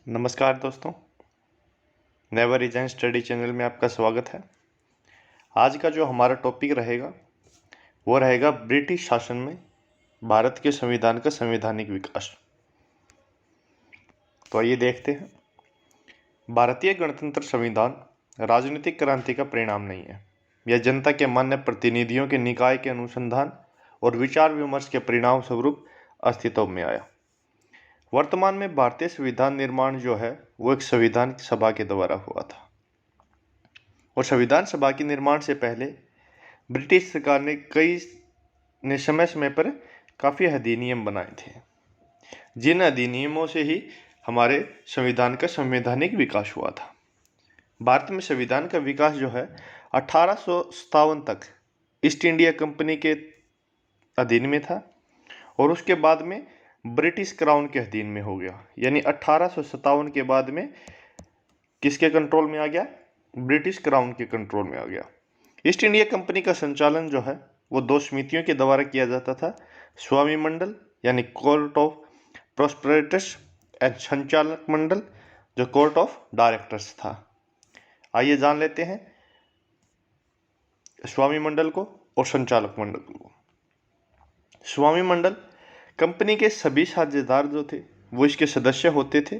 नमस्कार दोस्तों, never resign study channel में आपका स्वागत है। आज का जो हमारा टॉपिक रहेगा वो रहेगा ब्रिटिश शासन में भारत के संविधान का संवैधानिक विकास। तो आइए देखते हैं। भारतीय गणतंत्र संविधान राजनीतिक क्रांति का परिणाम नहीं है। यह जनता के मान्य प्रतिनिधियों के निकाय के अनुसंधान और विचार विमर्श के परिणाम स्वरूप अस्तित्व में आया। वर्तमान में भारतीय संविधान निर्माण जो है वो एक संविधान सभा के द्वारा हुआ था, और संविधान सभा के निर्माण से पहले ब्रिटिश सरकार ने समय समय पर काफ़ी अधिनियम बनाए थे, जिन अधिनियमों से ही हमारे संविधान का संवैधानिक विकास हुआ था। भारत में संविधान का विकास जो है 1857 तक ईस्ट इंडिया कंपनी के अधीन में था, और उसके बाद में ब्रिटिश क्राउन के अधीन में हो गया। यानी 1857 के बाद में किसके कंट्रोल में आ गया? ब्रिटिश क्राउन के कंट्रोल में आ गया। ईस्ट इंडिया कंपनी का संचालन जो है वो दो समितियों के द्वारा किया जाता था, स्वामी मंडल यानी कोर्ट ऑफ प्रोस्पेरिटस एंड संचालक मंडल जो कोर्ट ऑफ डायरेक्टर्स था। आइए जान लेते हैं स्वामी मंडल को और संचालक मंडल को। स्वामी मंडल कंपनी के सभी साझेदार जो थे वो इसके सदस्य होते थे,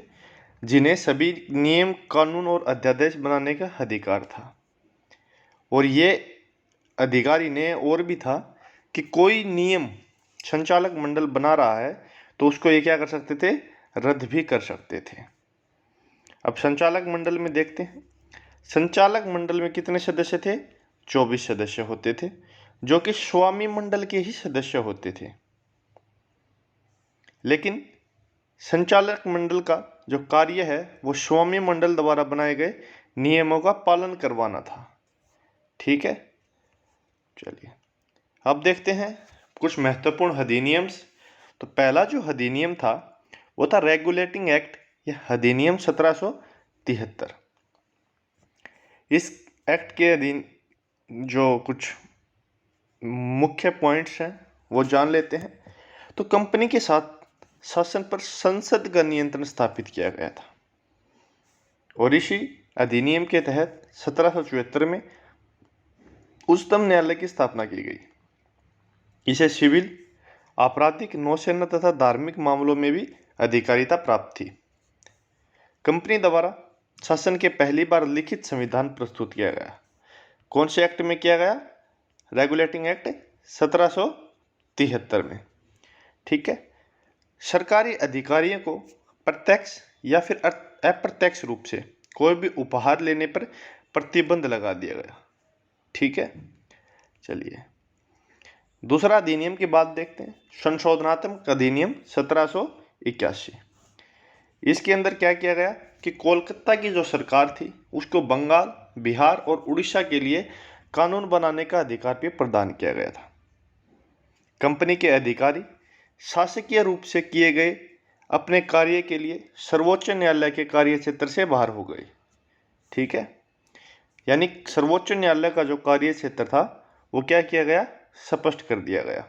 जिन्हें सभी नियम, कानून और अध्यादेश बनाने का अधिकार था। और ये अधिकार इन्हें और भी था कि कोई नियम संचालक मंडल बना रहा है तो उसको ये क्या कर सकते थे? रद्द भी कर सकते थे। अब संचालक मंडल में देखते हैं। संचालक मंडल में कितने सदस्य थे? 24 सदस्य होते थे, जो कि स्वामी मंडल के ही सदस्य होते थे। लेकिन संचालक मंडल का जो कार्य है वो स्वामी मंडल द्वारा बनाए गए नियमों का पालन करवाना था। ठीक है, चलिए अब देखते हैं कुछ महत्वपूर्ण अधिनियम्स। तो पहला जो अधिनियम था वो था रेगुलेटिंग एक्ट या अधिनियम 1773। इस एक्ट के अधीन जो कुछ मुख्य पॉइंट्स हैं वो जान लेते हैं। तो कंपनी के साथ शासन पर संसद का नियंत्रण स्थापित किया गया था, और इसी अधिनियम के तहत 1774 में उच्चतम न्यायालय की स्थापना की गई। इसे सिविल, आपराधिक, नौसेना तथा धार्मिक मामलों में भी अधिकारिता प्राप्त थी। कंपनी द्वारा शासन के पहली बार लिखित संविधान प्रस्तुत किया गया। कौन से एक्ट में किया गया? रेगुलेटिंग एक्ट 1773 में। ठीक है। सरकारी अधिकारियों को प्रत्यक्ष या फिर अप्रत्यक्ष रूप से कोई भी उपहार लेने पर प्रतिबंध लगा दिया गया। ठीक है, चलिए दूसरा अधिनियम की बात देखते हैं। संशोधनात्मक अधिनियम 1781। इसके अंदर क्या किया गया कि कोलकाता की जो सरकार थी उसको बंगाल, बिहार और उड़ीसा के लिए कानून बनाने का अधिकार भी प्रदान किया गया था। कंपनी के अधिकारी शासकीय रूप से किए गए अपने कार्य के लिए सर्वोच्च न्यायालय के कार्य क्षेत्र से बाहर हो गए। ठीक है, यानी सर्वोच्च न्यायालय का जो कार्य क्षेत्र था वो क्या किया गया? स्पष्ट कर दिया गया।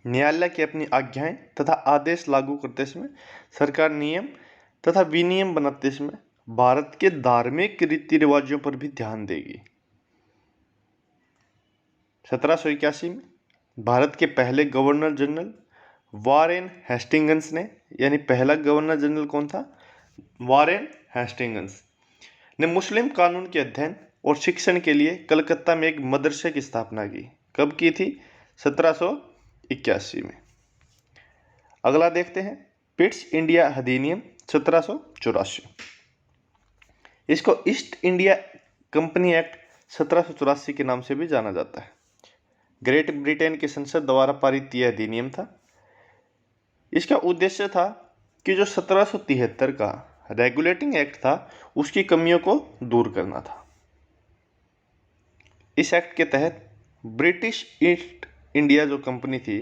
न्यायालय की अपनी आज्ञाएं तथा आदेश लागू करते समय सरकार नियम तथा विनियम बनाते समय भारत के धार्मिक रीति रिवाजों पर भी ध्यान देगी। 1781 में भारत के पहले गवर्नर जनरल वॉरेन हेस्टिंग्स ने, यानी पहला गवर्नर जनरल कौन था? वॉरेन हेस्टिंग्स ने मुस्लिम कानून के अध्ययन और शिक्षण के लिए कलकत्ता में एक मदरसे की स्थापना की। कब की थी? 1781 में। अगला देखते हैं पिट्स इंडिया अधिनियम 1784। इसको ईस्ट इंडिया कंपनी एक्ट 1784 के नाम से भी जाना जाता है। ग्रेट ब्रिटेन की संसद द्वारा पारित यह अधिनियम था। इसका उद्देश्य था कि जो 1773 का रेगुलेटिंग एक्ट था उसकी कमियों को दूर करना था। इस एक्ट के तहत ब्रिटिश ईस्ट इंडिया जो कंपनी थी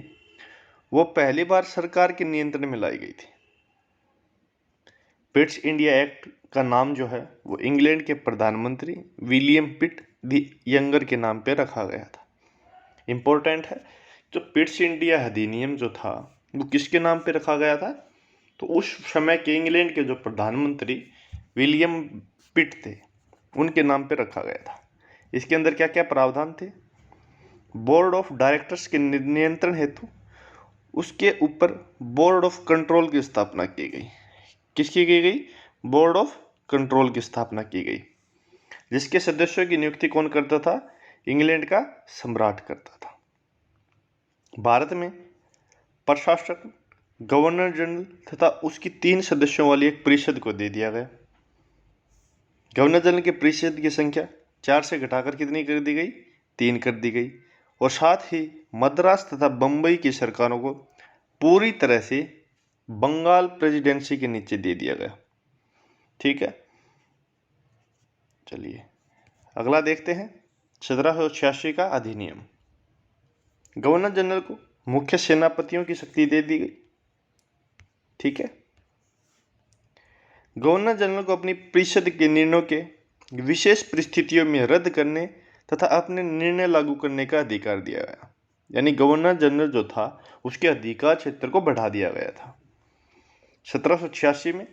वो पहली बार सरकार के नियंत्रण में लाई गई थी। पिट्स इंडिया एक्ट का नाम जो है वो इंग्लैंड के प्रधानमंत्री विलियम पिट द यंगर के नाम पे रखा गया था। इंपॉर्टेंट है, जो पिट्स इंडिया अधिनियम जो था वो किसके नाम पे रखा गया था? तो उस समय के इंग्लैंड के जो प्रधानमंत्री विलियम पिट थे, उनके नाम पे रखा गया था। इसके अंदर क्या क्या प्रावधान थे? बोर्ड ऑफ डायरेक्टर्स के नियंत्रण हेतु उसके ऊपर बोर्ड ऑफ कंट्रोल की स्थापना की गई। किसकी की गई? बोर्ड ऑफ कंट्रोल की स्थापना की गई, जिसके सदस्यों की नियुक्ति कौन करता था? इंग्लैंड का सम्राट करता था। भारत में प्रशासक, गवर्नर जनरल तथा उसकी 3 सदस्यों वाली एक परिषद को दे दिया गया। गवर्नर जनरल की परिषद की संख्या 4 से घटाकर कितनी कर दी गई? 3 कर दी गई। और साथ ही मद्रास तथा बंबई की सरकारों को पूरी तरह से बंगाल प्रेसिडेंसी के नीचे दे दिया गया। ठीक है, चलिए अगला देखते हैं। 1786 का अधिनियम। गवर्नर जनरल को मुख्य सेनापतियों की शक्ति दे दी गई। ठीक है, गवर्नर जनरल को अपनी परिषद के निर्णयों के विशेष परिस्थितियों में रद्द करने तथा अपने निर्णय लागू करने का अधिकार दिया गया। यानी गवर्नर जनरल जो था उसके अधिकार क्षेत्र को बढ़ा दिया गया था। 1786 में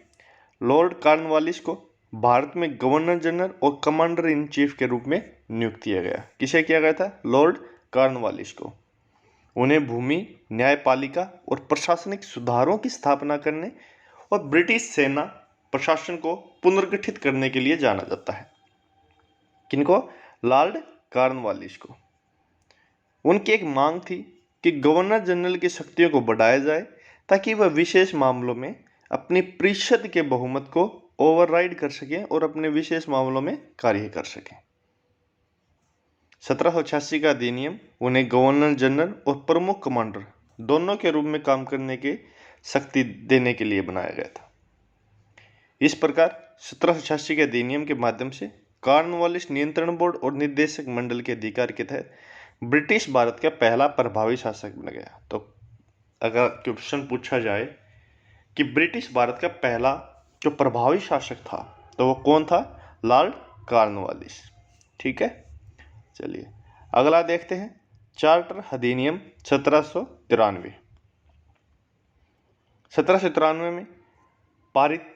लॉर्ड कॉर्नवालिस को भारत में गवर्नर जनरल और कमांडर इन चीफ के रूप में नियुक्त किया गया। किसे किया गया था? लॉर्ड कॉर्नवालिस को। उन्हें भूमि, न्यायपालिका और प्रशासनिक सुधारों की स्थापना करने और ब्रिटिश सेना प्रशासन को पुनर्गठित करने के लिए जाना जाता है। किनको? लॉर्ड कॉर्नवालिस को। उनकी एक मांग थी कि गवर्नर जनरल की शक्तियों को बढ़ाया जाए ताकि वह विशेष मामलों में अपनी परिषद के बहुमत को ओवरराइड कर सकें और अपने विशेष मामलों में कार्य कर सकें। 1786 का अधिनियम उन्हें गवर्नर जनरल और प्रमुख कमांडर दोनों के रूप में काम करने की शक्ति देने के लिए बनाया गया था। इस प्रकार 1786 के अधिनियम के माध्यम से कॉर्नवालिस नियंत्रण बोर्ड और निर्देशक मंडल के अधिकार के तहत ब्रिटिश भारत का पहला प्रभावी शासक बन गया। तो अगर क्वेश्चन पूछा जाए कि ब्रिटिश भारत का पहला जो प्रभावी शासक था तो वो कौन था? Lord Cornwallis. ठीक है, चलिए अगला देखते हैं। चार्टर अधिनियम 1793। 1793 में पारित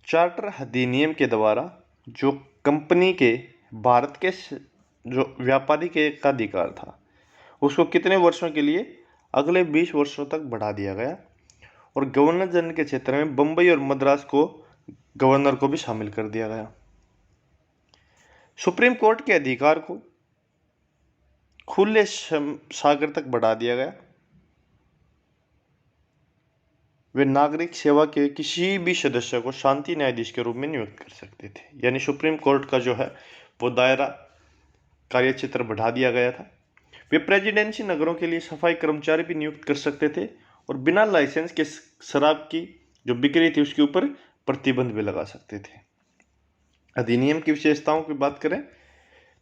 चार्टर अधिनियम के द्वारा जो कंपनी के भारत के जो व्यापारी के अधिकार था उसको कितने वर्षों के लिए? अगले 20 वर्षों तक बढ़ा दिया गया। और गवर्नर जनरल के क्षेत्र में बंबई और मद्रास को गवर्नर को भी शामिल कर दिया गया। सुप्रीम कोर्ट के अधिकार को खुले सागर तक बढ़ा दिया गया। वे नागरिक सेवा के किसी भी सदस्य को शांति न्यायाधीश के रूप में नियुक्त कर सकते थे। यानी सुप्रीम कोर्ट का जो है वो दायरा कार्य क्षेत्र बढ़ा दिया गया था। वे प्रेसिडेंसी नगरों के लिए सफाई कर्मचारी भी नियुक्त कर सकते थे और बिना लाइसेंस के शराब की जो बिक्री थी उसके ऊपर प्रतिबंध भी लगा सकते थे। अधिनियम की विशेषताओं की बात करें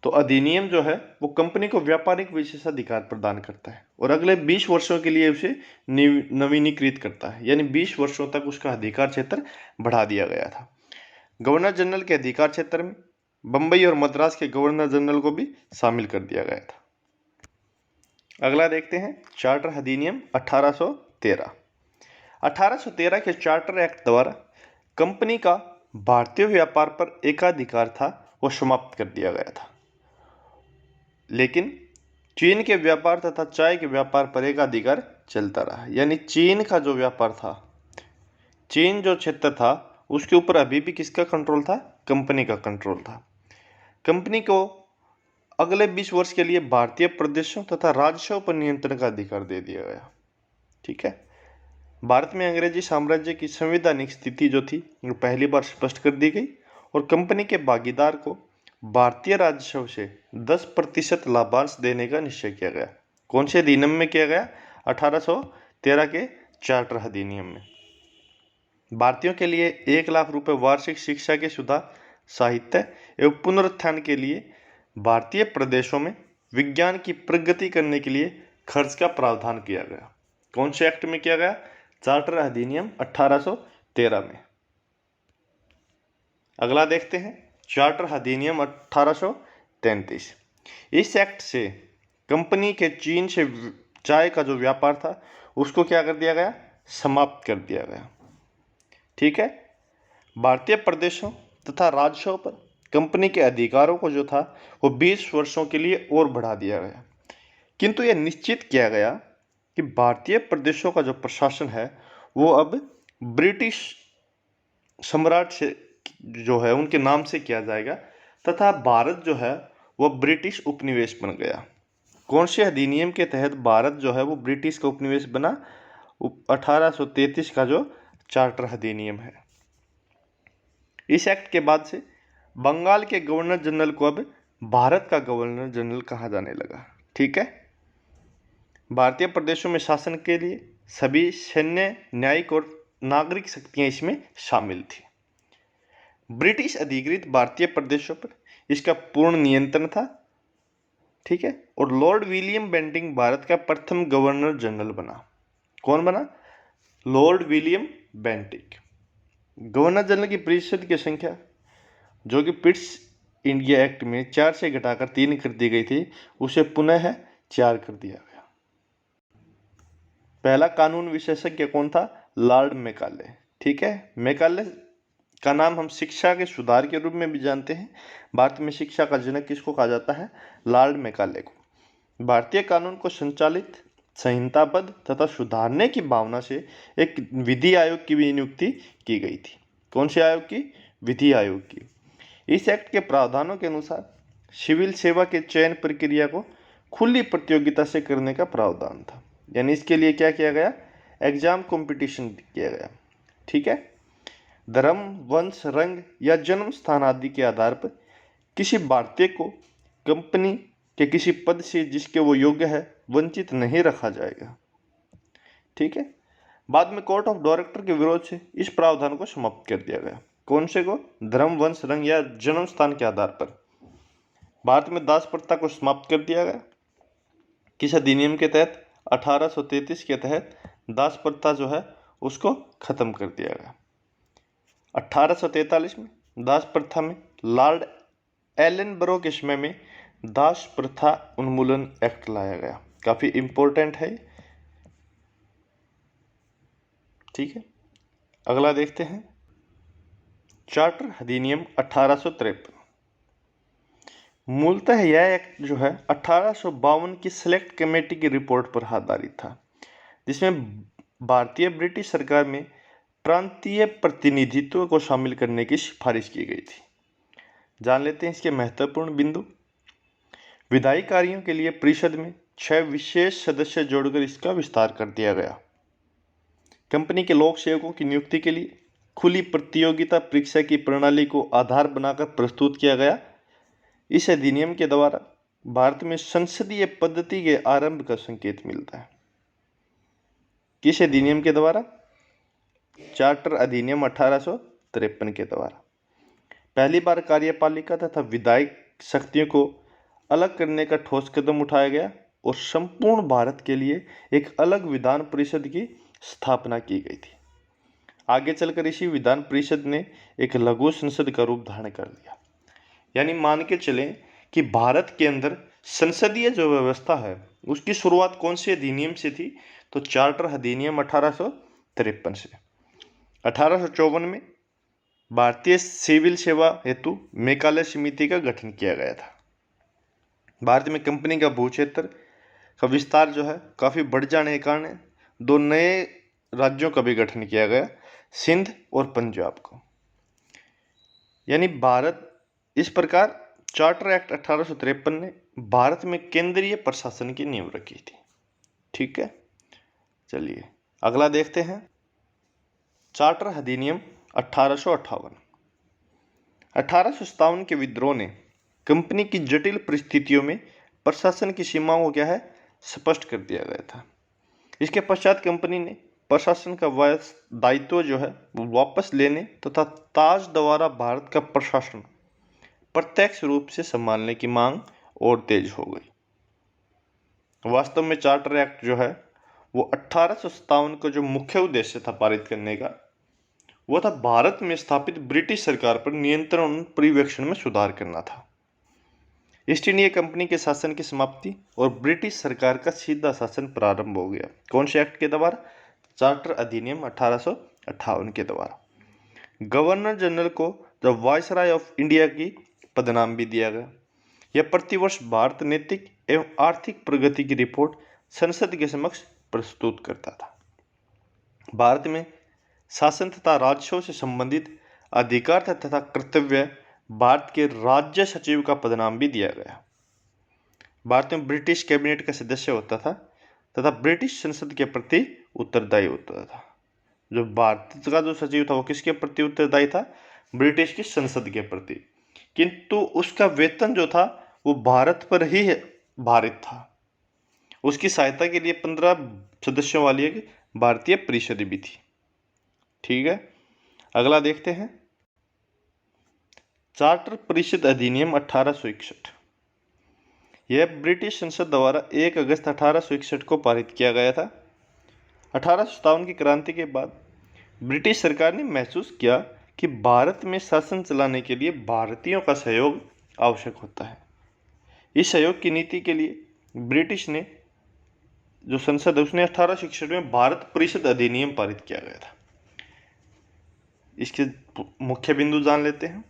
तो अधिनियम जो है वो कंपनी को व्यापारिक विशेषाधिकार प्रदान करता है और अगले 20 वर्षों के लिए उसे नवीनीकृत करता है। यानी 20 वर्षों तक उसका अधिकार क्षेत्र बढ़ा दिया गया था। गवर्नर जनरल के अधिकार क्षेत्र में बंबई और मद्रास के गवर्नर जनरल को भी शामिल कर दिया गया था। अगला देखते हैं चार्टर अधिनियम 1813। 1813 के चार्टर एक्ट द्वारा कंपनी का भारतीय व्यापार पर एकाधिकार था वो समाप्त कर दिया गया था, लेकिन चीन के व्यापार तथा चाय के व्यापार पर एकाधिकार चलता रहा। यानी चीन का जो व्यापार था, चीन जो क्षेत्र था उसके ऊपर अभी भी किसका कंट्रोल था? कंपनी का कंट्रोल था। कंपनी को अगले 20 वर्ष के लिए भारतीय प्रदेशों तथा राज्यों पर नियंत्रण का अधिकार दे दिया गया। ठीक है, भारत में अंग्रेजी साम्राज्य की संवैधानिक स्थिति जो थी वो पहली बार स्पष्ट कर दी गई और कंपनी के भागीदार को भारतीय राजस्व से 10% लाभांश देने का निश्चय किया गया। कौन से अधिनियम में किया गया? 1813 के चार्टर अधिनियम में। भारतीयों के लिए 1 लाख रुपए वार्षिक शिक्षा के सुधार, साहित्य एवं पुनरुत्थान के लिए भारतीय प्रदेशों में विज्ञान की प्रगति करने के लिए खर्च का प्रावधान किया गया। कौन से एक्ट में किया गया? चार्टर अधिनियम 1813 में। अगला देखते हैं चार्टर अधिनियम 1833। इस एक्ट से कंपनी के चीन से चाय का जो व्यापार था उसको क्या कर दिया गया? समाप्त कर दिया गया। ठीक है। भारतीय प्रदेशों तथा राज्यों पर कंपनी के अधिकारों को जो था वो 20 वर्षों के लिए और बढ़ा दिया गया, किंतु यह निश्चित किया गया कि भारतीय प्रदेशों का जो प्रशासन है वो अब ब्रिटिश सम्राट से जो है उनके नाम से किया जाएगा, तथा भारत जो है वो ब्रिटिश उपनिवेश बन गया। कौन से अधिनियम के तहत भारत जो है वो ब्रिटिश का उपनिवेश बना? 1833 का जो चार्टर अधिनियम है। इस एक्ट के बाद से बंगाल के गवर्नर जनरल को अब भारत का गवर्नर जनरल कहा जाने लगा। ठीक है। भारतीय प्रदेशों में शासन के लिए सभी सैन्य, न्यायिक और नागरिक शक्तियां इसमें शामिल थी। ब्रिटिश अधिकृत भारतीय प्रदेशों पर इसका पूर्ण नियंत्रण था। ठीक है। और लॉर्ड विलियम बेंटिंक भारत का प्रथम गवर्नर जनरल बना। कौन बना? Lord William Bentinck. Governor general की परिषद की संख्या जो कि पिट्स इंडिया एक्ट में 4 से घटाकर 3 कर दी गई थी, उसे पुनः 4 कर दिया गया। पहला कानून विशेषज्ञ कौन था? Lord Macaulay. ठीक है। मैकाले का नाम हम शिक्षा के सुधार के रूप में भी जानते हैं। भारत में शिक्षा का जनक किसको कहा जाता है? लॉर्ड मैकाले को। भारतीय कानून को संचालित, संहिताबद्ध तथा सुधारने की भावना से एक विधि आयोग की भी नियुक्ति की गई थी। कौन से आयोग की? विधि आयोग की। इस एक्ट के प्रावधानों के अनुसार सिविल सेवा के चयन प्रक्रिया को खुली प्रतियोगिता से करने का प्रावधान था। यानी इसके लिए क्या किया गया? एग्जाम कंपटीशन किया गया। ठीक है। धर्म, वंश, रंग या जन्म स्थान आदि के आधार पर किसी भारतीय को कंपनी के किसी पद से जिसके वो योग्य है वंचित नहीं रखा जाएगा। ठीक है। बाद में कोर्ट ऑफ डायरेक्टर के विरोध से इस प्रावधान को समाप्त कर दिया गया। कौन से को? धर्म, वंश, रंग या जन्म स्थान के आधार पर। भारत में दास प्रथा को समाप्त कर दिया गया। किस अधिनियम के तहत? 1833 के तहत दास प्रथा जो है उसको खत्म कर दिया गया। 1843 में दास प्रथा में लॉर्ड एलनबरो के समय में दास प्रथा उन्मूलन एक्ट लाया गया। काफी इंपॉर्टेंट है। ठीक है। अगला देखते हैं चार्टर अधिनियम 1853। मूलतः यह एक्ट जो है 1852 की सेलेक्ट कमेटी की रिपोर्ट पर आधारित था, जिसमें भारतीय ब्रिटिश सरकार में प्रांतीय प्रतिनिधित्व को शामिल करने की सिफारिश की गई थी। जान लेते हैं इसके महत्वपूर्ण बिंदु। विधायी कार्यों के लिए परिषद में 6 विशेष सदस्य जोड़कर इसका विस्तार कर दिया गया। कंपनी के लोक सेवकों की नियुक्ति के लिए खुली प्रतियोगिता परीक्षा की प्रणाली को आधार बनाकर प्रस्तुत किया गया। इस अधिनियम के द्वारा भारत में संसदीय पद्धति के आरंभ का संकेत मिलता है। किस अधिनियम के द्वारा? चार्टर अधिनियम 1853 के द्वारा पहली बार कार्यपालिका तथा विधायक शक्तियों को अलग करने का ठोस कदम उठाया गया और संपूर्ण भारत के लिए एक अलग विधान परिषद की स्थापना की गई थी। आगे चलकर इसी विधान परिषद ने एक लघु संसद का रूप धारण कर लिया। यानी मान के चलें कि भारत के अंदर संसदीय जो व्यवस्था है उसकी शुरुआत कौन से अधिनियम से थी? तो चार्टर अधिनियम 1853 से। 1854 में भारतीय सिविल सेवा हेतु मैकाले समिति का गठन किया गया था। भारत में कंपनी का भू क्षेत्र का विस्तार जो है काफी बढ़ जाने के कारण 2 नए राज्यों का भी गठन किया गया, सिंध और पंजाब को। यानी भारत इस प्रकार चार्टर एक्ट 1853 ने भारत में केंद्रीय प्रशासन की नींव रखी थी। ठीक है। चलिए अगला देखते हैं चार्टर अधिनियम 1858। 1857 के विद्रोह ने कंपनी की जटिल परिस्थितियों में प्रशासन की सीमाओं को क्या है? स्पष्ट कर दिया गया था। इसके पश्चात कंपनी ने प्रशासन का दायित्व जो है वो वापस लेने तथा ताज द्वारा भारत का प्रशासन प्रत्यक्ष रूप से संभालने की मांग और तेज हो गई। वास्तव में चार्टर एक्ट जो है वो 1857 का जो मुख्य उद्देश्य था पारित करने का, वो था भारत में स्थापित ब्रिटिश सरकार पर नियंत्रण और पर्यवेक्षण में सुधार करना था। ईस्ट इंडिया कंपनी के शासन की समाप्ति और ब्रिटिश सरकार का सीधा शासन प्रारंभ हो गया। कौन से एक्ट के द्वारा? चार्टर अधिनियम 1858 के द्वारा। गवर्नर जनरल को द वायसराय ऑफ इंडिया की पदनाम भी दिया गया। यह प्रतिवर्ष भारत नैतिक एवं आर्थिक प्रगति की रिपोर्ट संसद के समक्ष प्रस्तुत करता था। भारत में शासन तथा राजस्व से संबंधित अधिकार तथा कर्तव्य भारत के राज्य सचिव का पदनाम भी दिया गया। भारत में ब्रिटिश कैबिनेट का सदस्य होता था तथा ब्रिटिश संसद के प्रति उत्तरदायी होता था। जो भारत का जो सचिव था वो किसके प्रति उत्तरदायी था? ब्रिटिश की संसद के प्रति। किंतु उसका वेतन जो था वो भारत पर ही भारित था। उसकी सहायता के लिए 15 सदस्यों वाली एक भारतीय परिषद भी थी। ठीक है, अगला देखते हैं चार्टर परिषद अधिनियम 1861। यह ब्रिटिश संसद द्वारा 1 अगस्त 1861 को पारित किया गया था। 1857 की क्रांति के बाद ब्रिटिश सरकार ने महसूस किया कि भारत में शासन चलाने के लिए भारतीयों का सहयोग आवश्यक होता है। इस सहयोग की नीति के लिए ब्रिटिश ने जो संसद है उसने 1861 में भारत परिषद अधिनियम पारित किया गया था। इसके मुख्य बिंदु जान लेते हैं।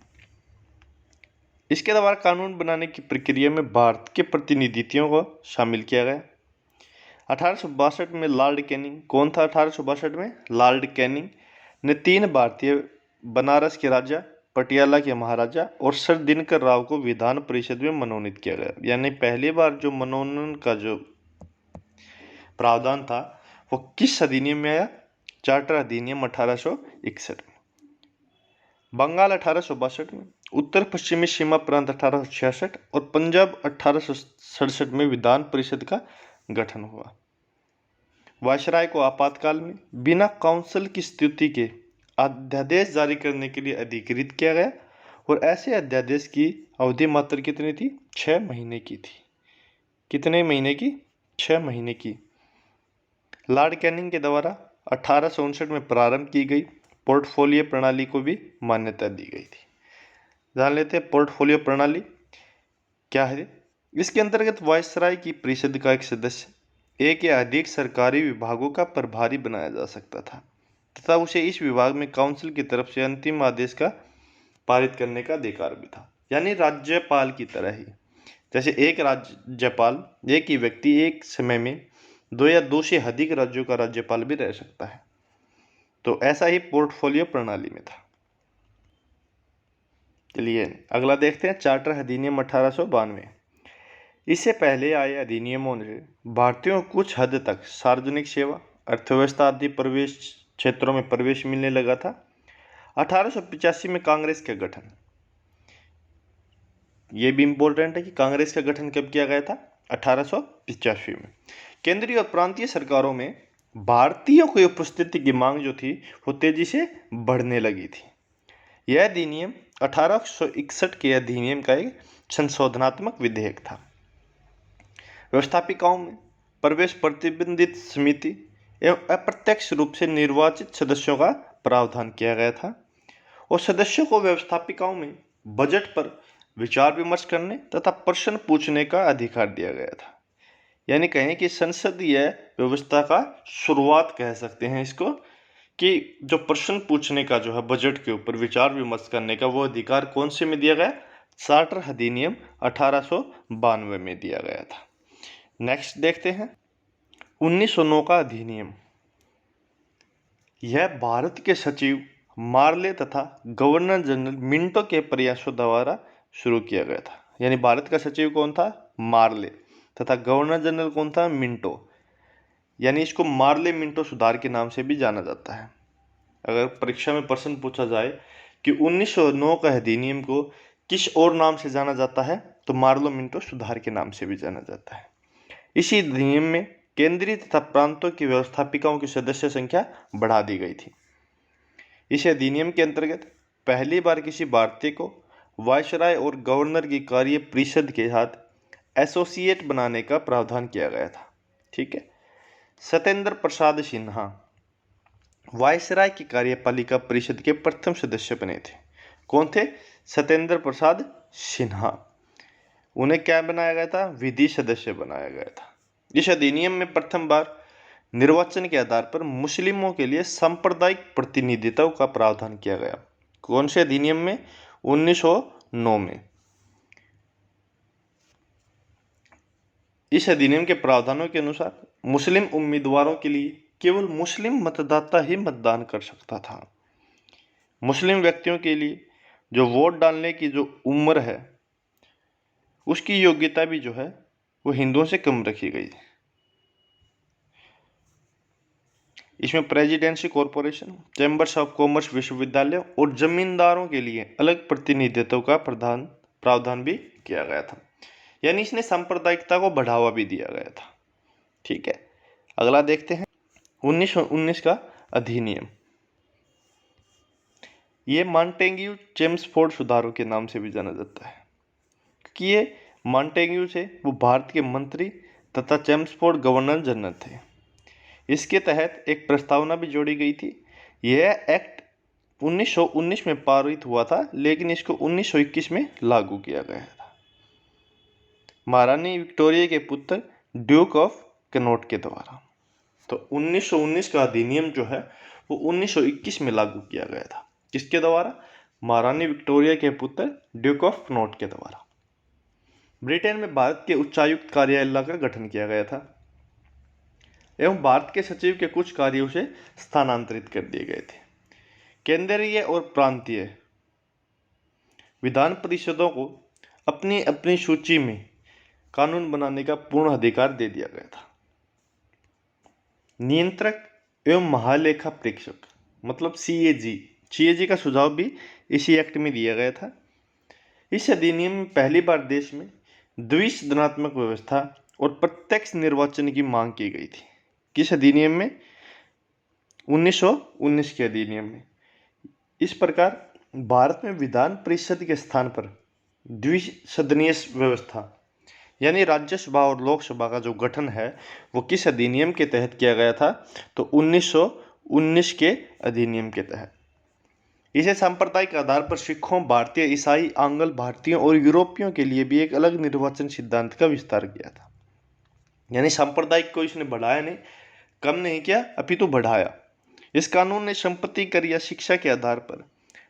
इसके द्वारा कानून बनाने की प्रक्रिया में भारत के प्रतिनिधित्वों को शामिल किया गया। 1862 में लॉर्ड कैनिंग, कौन था 1862 में? लॉर्ड कैनिंग ने 3 भारतीय, बनारस के राजा, पटियाला के महाराजा और सर दिनकर राव को विधान परिषद में मनोनीत किया गया। यानी पहली बार जो मनोनयन का जो प्रावधान था वो किस अधिनियम में आया? चार्टर अधिनियम 1861 में। बंगाल 1862 में, उत्तर पश्चिमी सीमा प्रांत 1866 और पंजाब 1867 में विधान परिषद का गठन हुआ। वायसराय को आपातकाल में बिना काउंसिल की स्थिति के अध्यादेश जारी करने के लिए अधिकृत किया गया और ऐसे अध्यादेश की अवधि मात्र कितनी थी? 6 महीने की थी। कितने महीने की? 6 महीने की। लॉर्ड कैनिंग के द्वारा 1859 में प्रारंभ की गई पोर्टफोलियो प्रणाली को भी मान्यता दी गई थी। जान लेते हैं पोर्टफोलियो प्रणाली क्या है। इसके अंतर्गत वायसराय की परिषद का एक सदस्य एक या अधिक सरकारी विभागों का प्रभारी बनाया जा सकता था तथा उसे इस विभाग में काउंसिल की तरफ से अंतिम आदेश का पारित करने का अधिकार भी था। यानी राज्यपाल की तरह ही, जैसे एक राज्यपाल, एक ही व्यक्ति एक समय में 2 या 2 से अधिक राज्यों का राज्यपाल भी रह सकता है। तो ऐसा ही पोर्टफोलियो प्रणाली में था। चलिए अगला देखते हैं चार्टर अधिनियम 1892। इससे पहले आए अधिनियमों ने भारतीयों को कुछ हद तक सार्वजनिक सेवा, अर्थव्यवस्था आदि प्रवेश क्षेत्रों में प्रवेश मिलने लगा था। 1885 में कांग्रेस का गठन, यह भी इंपॉर्टेंट है कि कांग्रेस का गठन कब किया गया था? 1885 में। केंद्रीय और प्रांतीय सरकारों में भारतीयों की उपस्थिति की मांग जो थी वो तेजी से बढ़ने लगी थी। यह अधिनियम 1861 के अधिनियम का एक संशोधनात्मक विधेयक था। व्यवस्थापिकाओं में प्रवेश प्रतिबंधित समिति एवं अप्रत्यक्ष रूप से निर्वाचित सदस्यों का प्रावधान किया गया था और सदस्यों को व्यवस्थापिकाओं में बजट पर विचार विमर्श करने तथा प्रश्न पूछने का अधिकार दिया गया था। यानी कहें कि संसदीय व्यवस्था का शुरुआत कह सकते हैं इसको, कि जो प्रश्न पूछने का जो है बजट के ऊपर विचार विमर्श करने का वो अधिकार कौन से में दिया गया? चार्टर अधिनियम 1892 में दिया गया था। नेक्स्ट देखते हैं 1909 का अधिनियम। यह भारत के सचिव मार्ले तथा गवर्नर जनरल मिंटो के प्रयासों द्वारा शुरू किया गया था। यानी भारत का सचिव कौन था? मार्ले, तथा गवर्नर जनरल कौन था? मिंटो। यानी इसको मार्ले मिंटो सुधार के नाम से भी जाना जाता है। अगर परीक्षा में प्रश्न पूछा जाए कि 1909 का अधिनियम को किस और नाम से जाना जाता है, तो मार्लो मिंटो सुधार के नाम से भी जाना जाता है। इसी अधिनियम में केंद्रीय तथा प्रांतों की व्यवस्थापिकाओं की सदस्य संख्या बढ़ा दी गई थी। इस अधिनियम के अंतर्गत पहली बार किसी भारतीय को वायसराय और गवर्नर की कार्य परिषद के साथ एसोसिएट बनाने का प्रावधान किया गया था। ठीक है। सत्येंद्र प्रसाद सिन्हा वायसराय की कार्यपालिका परिषद के प्रथम सदस्य बने थे। कौन थे? सत्येंद्र प्रसाद सिन्हा। उन्हें क्या बनाया गया था? विधि सदस्य बनाया गया था। इस अधिनियम में प्रथम बार निर्वाचन के आधार पर मुस्लिमों के लिए सांप्रदायिक प्रतिनिधित्व का प्रावधान किया गया। कौन से अधिनियम में? 1909 में। इस अधिनियम के प्रावधानों के अनुसार मुस्लिम उम्मीदवारों के लिए केवल मुस्लिम मतदाता ही मतदान कर सकता था। मुस्लिम व्यक्तियों के लिए जो वोट डालने की जो उम्र है उसकी योग्यता भी जो है वो हिंदुओं से कम रखी गई। इसमें presidency corporation, chambers of commerce, विश्वविद्यालय और जमींदारों के लिए अलग प्रतिनिधित्व का प्रावधान भी किया गया था। यानी इसने सांप्रदायिकता को बढ़ावा भी दिया गया था। ठीक है, अगला देखते हैं 1919 का अधिनियम। ये मॉन्टेग्यू चेम्सफोर्ड सुधारों के नाम से भी जाना जाता है कि ये मॉन्टेग्यू से वो भारत के मंत्री तथा चेम्सफोर्ड गवर्नर जनरल थे। इसके तहत एक प्रस्तावना भी जोड़ी गई थी। यह एक्ट 1919 में पारित हुआ था, लेकिन इसको 1921 में लागू किया गया था महारानी विक्टोरिया के पुत्र ड्यूक ऑफ कैनोट के द्वारा। तो 1919 का अधिनियम जो है वो 1921 में लागू किया गया था। किसके द्वारा? महारानी विक्टोरिया के पुत्र ड्यूक ऑफ कैनोट के द्वारा। ब्रिटेन में भारत के उच्चायुक्त कार्यालय का गठन किया गया था एवं भारत के सचिव के कुछ कार्यों से स्थानांतरित कर दिए गए थे। केंद्रीय और प्रांतीय विधान परिषदों को अपनी अपनी सूची में कानून बनाने का पूर्ण अधिकार दे दिया गया था। नियंत्रक एवं महालेखा परीक्षक मतलब सीएजी का सुझाव भी इसी एक्ट में दिया गया था। इस अधिनियम में पहली बार देश में द्विसदनात्मक व्यवस्था और प्रत्यक्ष निर्वाचन की मांग की गई थी। किस अधिनियम में? 1919 के अधिनियम में। इस प्रकार भारत में विधान परिषद के स्थान पर द्विसदनीय व्यवस्था यानी राज्यसभा और लोकसभा का जो गठन है वो किस अधिनियम के तहत किया गया था? तो 1919 के अधिनियम के तहत। इसे सांप्रदायिक आधार पर सिखों, भारतीय, ईसाई, आंग्ल भारतीयों और यूरोपियों के लिए भी एक अलग निर्वाचन सिद्धांत का विस्तार किया था। यानी सांप्रदायिक को इसने बढ़ाया नहीं, कम नहीं किया, अपितु बढ़ाया। इस कानून ने संपत्ति कर या शिक्षा के आधार पर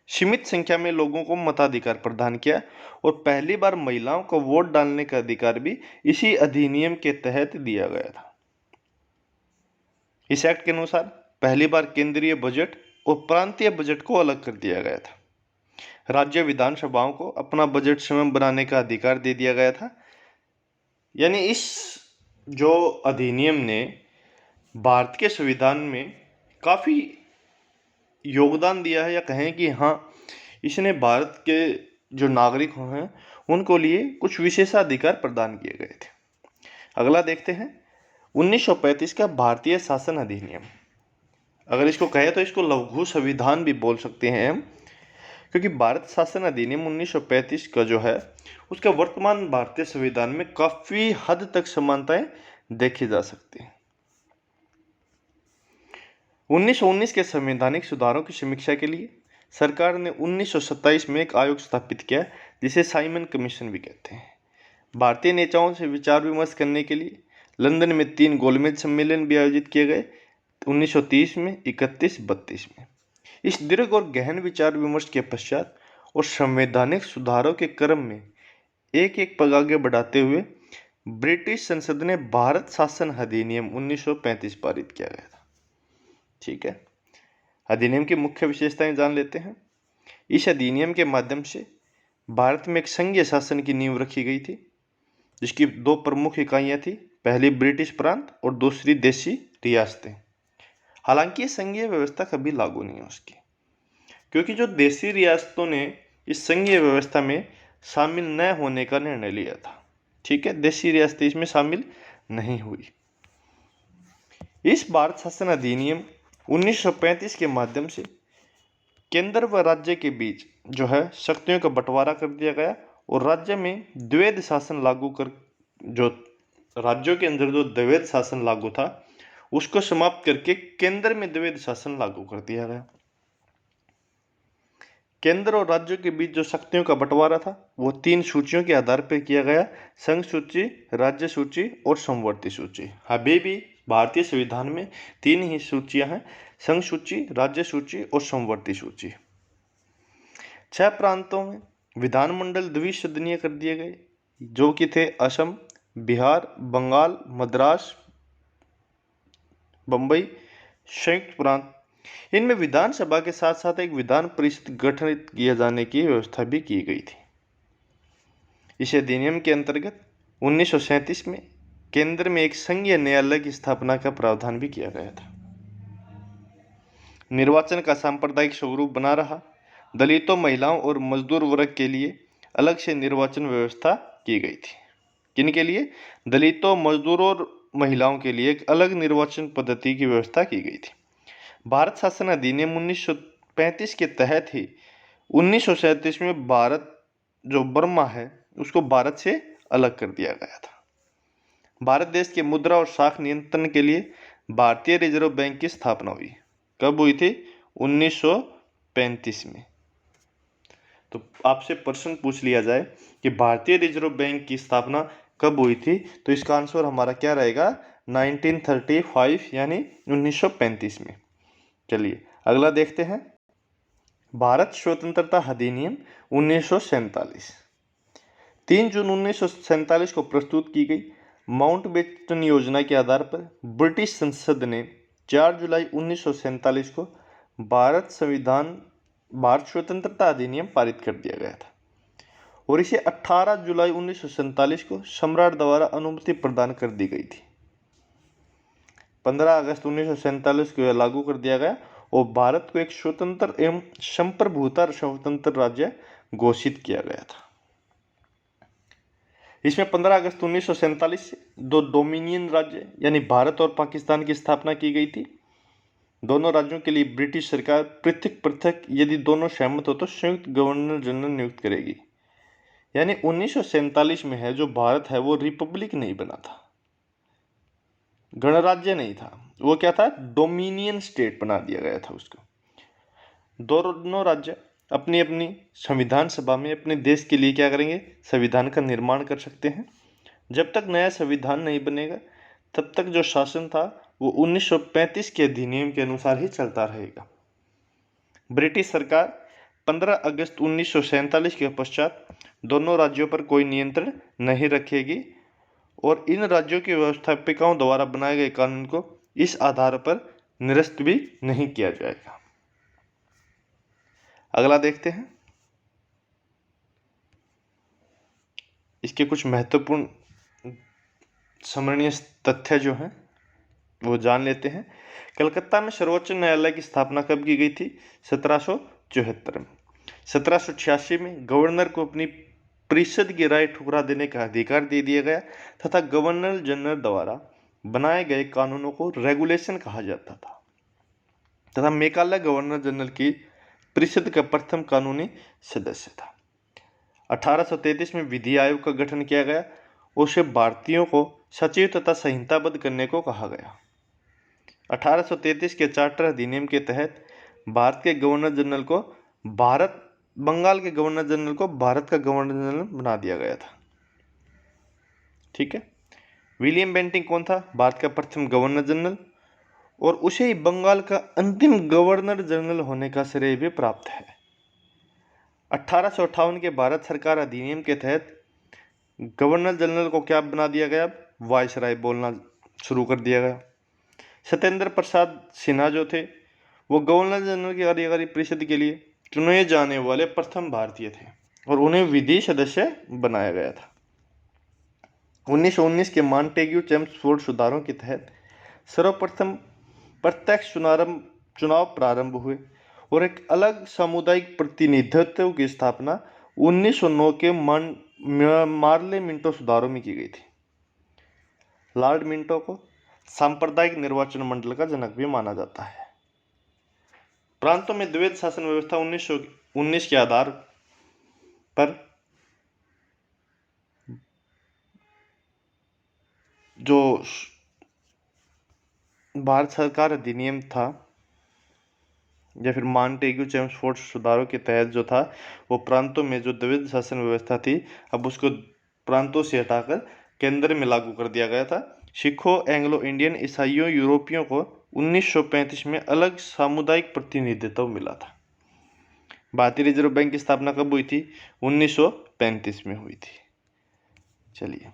सीमित संख्या में लोगों को मताधिकार प्रदान किया और पहली बार महिलाओं को वोट डालने का अधिकार भी इसी अधिनियम के तहत दिया गया था। इस एक्ट के अनुसार पहली बार केंद्रीय बजट और प्रांतीय बजट को अलग कर दिया गया था। राज्य विधानसभाओं को अपना बजट स्वयं बनाने का अधिकार दे दिया गया था। यानी इस जो अधिनियम ने भारत के संविधान में काफ़ी योगदान दिया है, या कहें कि हाँ, इसने भारत के जो नागरिक हैं उनको लिए कुछ विशेषाधिकार प्रदान किए गए थे। अगला देखते हैं 1935 का भारतीय शासन अधिनियम। अगर इसको कहें तो इसको लघु संविधान भी बोल सकते हैं हम, क्योंकि भारत शासन अधिनियम 1935 का जो है उसका वर्तमान भारतीय संविधान में काफ़ी हद तक समानताएं देखी जा सकती हैं। 1919 के संवैधानिक सुधारों की समीक्षा के लिए सरकार ने 1927 में एक आयोग स्थापित किया जिसे साइमन कमीशन भी कहते हैं। भारतीय नेताओं से विचार विमर्श करने के लिए लंदन में 3 गोलमेज सम्मेलन भी आयोजित किए गए 1930 में, 31, 32 में। इस दीर्घ और गहन विचार विमर्श के पश्चात और संवैधानिक सुधारों के क्रम में एक एक पग आगे बढ़ाते हुए ब्रिटिश संसद ने भारत शासन अधिनियम 1935 पारित किया गया था। ठीक है, अधिनियम की मुख्य विशेषताएं जान लेते हैं। इस अधिनियम के माध्यम से भारत में एक संघीय शासन की नींव रखी गई थी, जिसकी 2 प्रमुख इकाइयां थी, पहली ब्रिटिश प्रांत और दूसरी देशी रियासतें। हालांकि ये संघीय व्यवस्था कभी लागू नहीं हो सकी, क्योंकि जो देशी रियासतों ने इस संघीय व्यवस्था में शामिल न होने का निर्णय लिया था। ठीक है, देशी रियासतें इसमें शामिल नहीं हुई। इस भारत शासन अधिनियम 1935 के माध्यम से केंद्र व राज्य के बीच जो है शक्तियों का बंटवारा कर दिया गया और राज्य में द्वैध शासन लागू कर, जो राज्यों के अंदर जो द्वैध शासन लागू था उसको समाप्त करके केंद्र में द्वैध शासन लागू कर दिया गया। केंद्र और राज्यों के बीच जो शक्तियों का बंटवारा था वो 3 सूचियों के आधार पर किया गया, संघ सूची, राज्य सूची और समवर्ती सूची। अभी भी भारतीय संविधान में 3 ही सूचियां हैं, संघ सूची, राज्य सूची और समवर्ती सूची। 6 प्रांतों में विधानमंडल द्विसदनीय कर दिए गए, जो कि थे असम, बिहार, बंगाल, मद्रास, बम्बई, संयुक्त प्रांत। इनमें विधानसभा के साथ साथ एक विधान परिषद गठित किए जाने की व्यवस्था भी की गई थी। इस अधिनियम के अंतर्गत 1937 में केंद्र में एक संघीय न्यायालय की स्थापना का प्रावधान भी किया गया था। निर्वाचन का सांप्रदायिक स्वरूप बना रहा। दलितों, महिलाओं और मजदूर वर्ग के लिए अलग से निर्वाचन व्यवस्था की गई थी। किन के लिए? दलितों, मजदूरों और महिलाओं के लिए एक अलग निर्वाचन पद्धति की व्यवस्था की गई थी। भारत शासन अधिनियम 1935 के तहत ही 1937 में भारत जो बर्मा है उसको भारत से अलग कर दिया गया था। भारत देश के मुद्रा और शाख नियंत्रण के लिए भारतीय रिजर्व बैंक की स्थापना हुई। कब हुई थी? 1935 में। तो आपसे प्रश्न पूछ लिया जाए कि भारतीय रिजर्व बैंक की स्थापना कब हुई थी, तो इसका आंसर हमारा क्या रहेगा? 1935 यानी 1935 में। चलिए अगला देखते हैं। भारत स्वतंत्रता अधिनियम 1947 3 जून 1947 को प्रस्तुत की गई माउंटबेटन योजना के आधार पर ब्रिटिश संसद ने 4 जुलाई 1947 को भारत स्वतंत्रता अधिनियम पारित कर दिया गया था और इसे 18 जुलाई 1947 को सम्राट द्वारा अनुमति प्रदान कर दी गई थी। 15 अगस्त 1947 को यह लागू कर दिया गया और भारत को एक स्वतंत्र एवं संप्रभुता स्वतंत्र राज्य घोषित किया गया था। इसमें 15 अगस्त 1947 से 2 डोमिनियन राज्य यानी भारत और पाकिस्तान की स्थापना की गई थी। दोनों राज्यों के लिए ब्रिटिश सरकार पृथक पृथक, यदि दोनों सहमत हो तो संयुक्त गवर्नर जनरल नियुक्त करेगी। यानी 1947 में है जो भारत है वो रिपब्लिक नहीं बना था, गणराज्य नहीं था, वो क्या था? डोमिनियन स्टेट बना दिया गया था उसको। दोनों राज्य अपनी अपनी संविधान सभा में अपने देश के लिए क्या करेंगे? संविधान का निर्माण कर सकते हैं। जब तक नया संविधान नहीं बनेगा तब तक जो शासन था वो 1935 के अधिनियम के अनुसार ही चलता रहेगा। ब्रिटिश सरकार 15 अगस्त 1947 के पश्चात दोनों राज्यों पर कोई नियंत्रण नहीं रखेगी और इन राज्यों के व्यवस्थापकों द्वारा बनाए गए कानून को इस आधार पर निरस्त भी नहीं किया जाएगा। अगला देखते हैं। इसके कुछ महत्वपूर्ण स्मरणीय तथ्य जो हैं वो जान लेते हैं। कलकत्ता में सर्वोच्च न्यायालय की स्थापना कब की गई थी? 1774 में। 1786 में गवर्नर को अपनी परिषद की राय ठुकरा देने का अधिकार दे दिया गया तथा गवर्नर जनरल द्वारा बनाए गए कानूनों को रेगुलेशन कहा जाता था तथा मेघालय गवर्नर जनरल की परिषद का प्रथम कानूनी सदस्य था। 1833 में विधि आयोग का गठन किया गया। उसे भारतीयों को सचिव तथा संहिताबद्ध करने को कहा गया। 1833 के चार्टर अधिनियम के तहत भारत के गवर्नर जनरल को बंगाल के गवर्नर जनरल को भारत का गवर्नर जनरल बना दिया गया था। ठीक है। विलियम बेंटिंग कौन था? भारत का प्रथम गवर्नर जनरल और उसे ही बंगाल का अंतिम गवर्नर जनरल होने का श्रेय भी प्राप्त है। 1858 के भारत सरकार अधिनियम के तहत गवर्नर जनरल को क्या बना दिया गया? वायसराय बोलना शुरू कर दिया गया। सत्येंद्र प्रसाद सिन्हा जो थे वो गवर्नर जनरल की कार्यकारी परिषद के लिए चुने जाने वाले प्रथम भारतीय थे और उन्हें विधि सदस्य बनाया गया था। 1919 के मॉन्टेग्यू चेम्सफोर्ड सुधारों के तहत सर्वप्रथम प्रत्यक्ष चुनाव प्रारंभ हुए और एक अलग सामुदायिक प्रतिनिधित्व की स्थापना 1909 के मार्ले मिंटो सुधारों में की गई थी। लॉर्ड मिंटो को सांप्रदायिक निर्वाचन मंडल का जनक भी माना जाता है। प्रांतों में द्वैध शासन व्यवस्था 1919 के आधार पर जो भारत सरकार अधिनियम था या फिर मॉन्टेग्यू चेम्सफोर्ड सुधारों के तहत जो था वो प्रांतों में जो द्वैध शासन व्यवस्था थी अब उसको प्रांतों से हटाकर केंद्र में लागू कर दिया गया था। सिखों, एंग्लो इंडियन, ईसाइयों, यूरोपियों को 1935 में अलग सामुदायिक प्रतिनिधित्व मिला था। भारतीय रिजर्व बैंक की स्थापना कब हुई थी? 1935 में हुई थी। चलिए,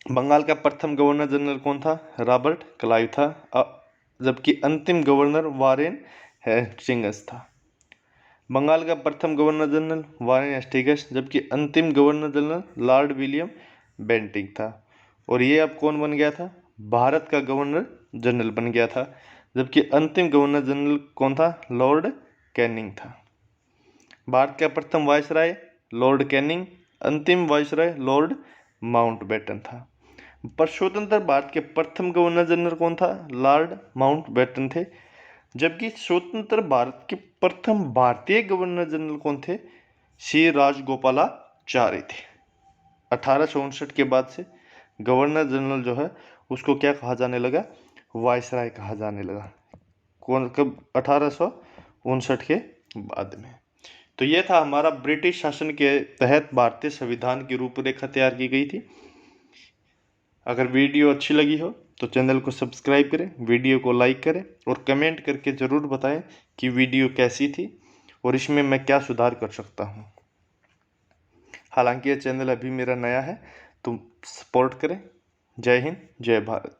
बंगाल का प्रथम गवर्नर जनरल कौन था? रॉबर्ट क्लाइव था, जबकि अंतिम गवर्नर वारेन हेस्टिंग्स था। बंगाल का प्रथम गवर्नर जनरल वारेन हेस्टिंग्स, जबकि अंतिम governor general Lord William Bentinck था। और ये अब कौन बन गया था? भारत का गवर्नर जनरल बन गया था, जबकि अंतिम गवर्नर जनरल कौन था? लॉर्ड कैनिंग था। भारत का प्रथम वायसराय लॉर्ड कैनिंग, अंतिम वायसराय लॉर्ड माउंटबेटन था। पर स्वतंत्र भारत के प्रथम गवर्नर जनरल कौन था? लॉर्ड माउंटबेटन थे। जबकि स्वतंत्र भारत के प्रथम भारतीय गवर्नर जनरल कौन थे? श्री राजगोपालाचारी थे। 1859 के बाद से गवर्नर जनरल जो है उसको क्या कहा जाने लगा? वायसराय कहा जाने लगा। कौन कब? 1859 के बाद में। तो ये था हमारा ब्रिटिश शासन के तहत भारतीय संविधान की रूपरेखा तैयार की गई थी। अगर वीडियो अच्छी लगी हो तो चैनल को सब्सक्राइब करें, वीडियो को लाइक करें और कमेंट करके ज़रूर बताएं कि वीडियो कैसी थी और इसमें मैं क्या सुधार कर सकता हूं। हालांकि ये चैनल अभी मेरा नया है, तो सपोर्ट करें। जय हिंद, जय भारत।